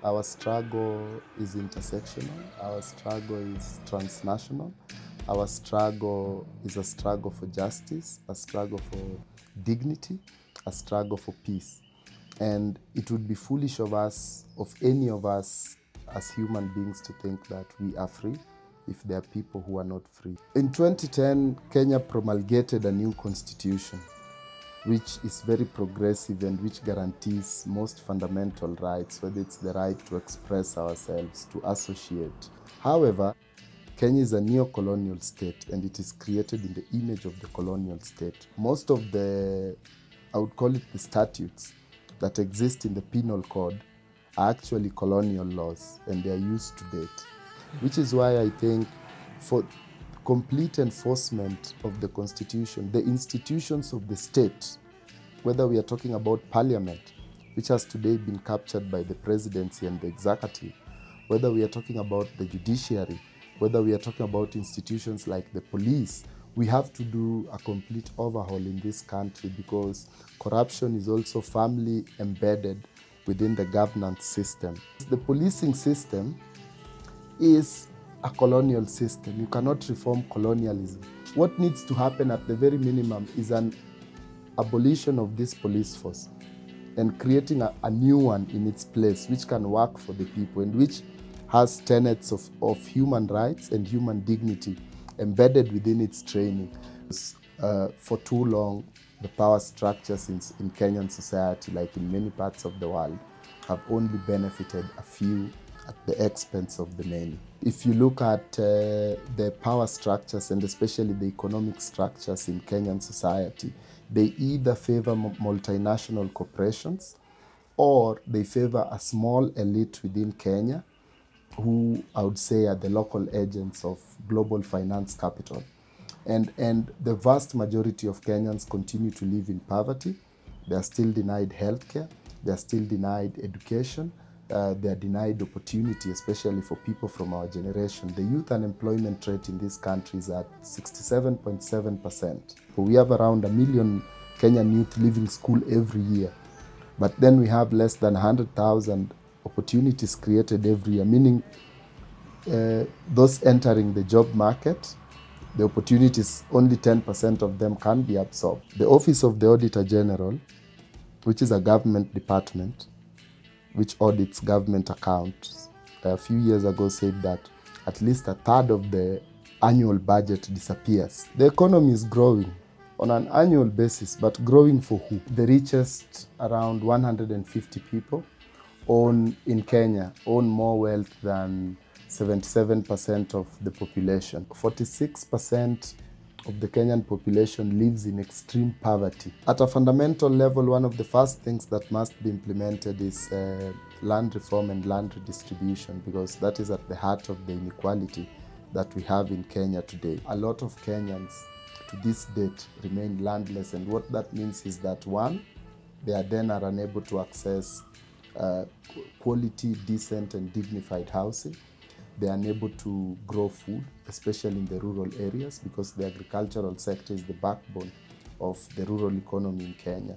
Our struggle is intersectional. Our struggle is transnational. Our struggle is a struggle for justice, a struggle for dignity, a struggle for peace. And it would be foolish of us, of any of us as human beings, to think that we are free if there are people who are not free. In 2010, Kenya promulgated a new constitution, which is very progressive and which guarantees most fundamental rights, whether it's the right to express ourselves, to associate. However, Kenya is a neo-colonial state and it is created in the image of the colonial state. Most of the, I would call it the statutes that exist in the penal code are actually colonial laws and they are used to date. Which is why I think for complete enforcement of the constitution, the institutions of the state, whether we are talking about parliament, which has today been captured by the presidency and the executive, whether we are talking about the judiciary, whether we are talking about institutions like the police, we have to do a complete overhaul in this country because corruption is also firmly embedded within the governance system. The policing system is a colonial system. You cannot reform colonialism. What needs to happen at the very minimum is an abolition of this police force and creating a new one in its place which can work for the people and which has tenets of human rights and human dignity embedded within its training. For too long, the power structures in Kenyan society, like in many parts of the world, have only benefited a few at the expense of the many. If you look at the power structures and especially the economic structures in Kenyan society, they either favor multinational corporations or they favor a small elite within Kenya who I would say are the local agents of global finance capital. And the vast majority of Kenyans continue to live in poverty. They are still denied healthcare. They are still denied education. They are denied opportunity, especially for people from our generation. The youth unemployment rate in this country is at 67.7%. We have around 1 million Kenyan youth leaving school every year. But then we have less than 100,000 opportunities created every year, meaning those entering the job market, the opportunities, only 10% of them can be absorbed. The Office of the Auditor General, which is a government department, which audits government accounts, a few years ago said that at least a third of the annual budget disappears. The economy is growing on an annual basis, but growing for who? The richest, around 150 people, in Kenya, own more wealth than 77% of the population. 46% of the Kenyan population lives in extreme poverty. At a fundamental level, one of the first things that must be implemented is land reform and land redistribution, because that is at the heart of the inequality that we have in Kenya today. A lot of Kenyans to this date remain landless, and what that means is that one, they are unable to access quality, decent and dignified housing. They are unable to grow food, especially in the rural areas, because the agricultural sector is the backbone of the rural economy in Kenya.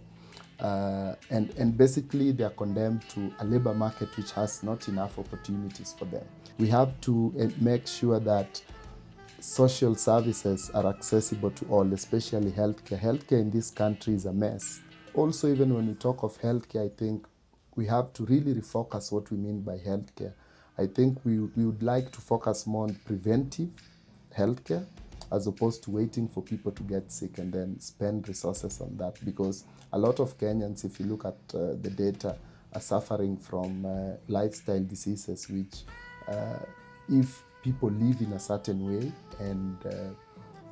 And basically they are condemned to a labor market which has not enough opportunities for them. We have to make sure that social services are accessible to all, especially healthcare. Healthcare in this country is a mess. Also, even when we talk of healthcare, I think we have to really refocus what we mean by healthcare. I think we would like to focus more on preventive healthcare as opposed to waiting for people to get sick and then spend resources on that, because a lot of Kenyans, if you look at the data, are suffering from lifestyle diseases which if people live in a certain way and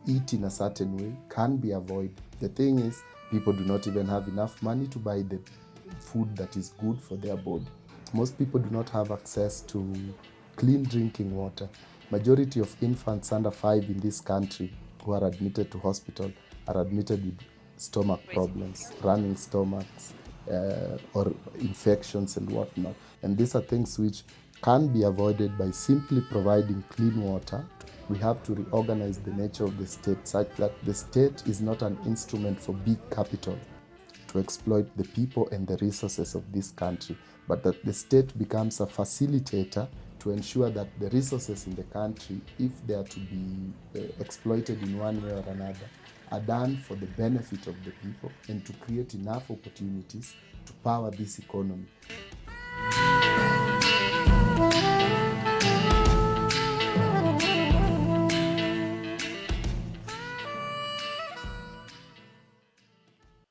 eat in a certain way can be avoided. The thing is, people do not even have enough money to buy the food that is good for their body. Most people do not have access to clean drinking water. Majority of infants under 5 in this country who are admitted to hospital are admitted with stomach problems, running stomachs, or infections and whatnot. And these are things which can be avoided by simply providing clean water. We have to reorganize the nature of the state such that the state is not an instrument for big capital to to exploit the people and the resources of this country, but that the state becomes a facilitator to ensure that the resources in the country, if they are to be exploited in one way or another, are done for the benefit of the people and to create enough opportunities to power this economy.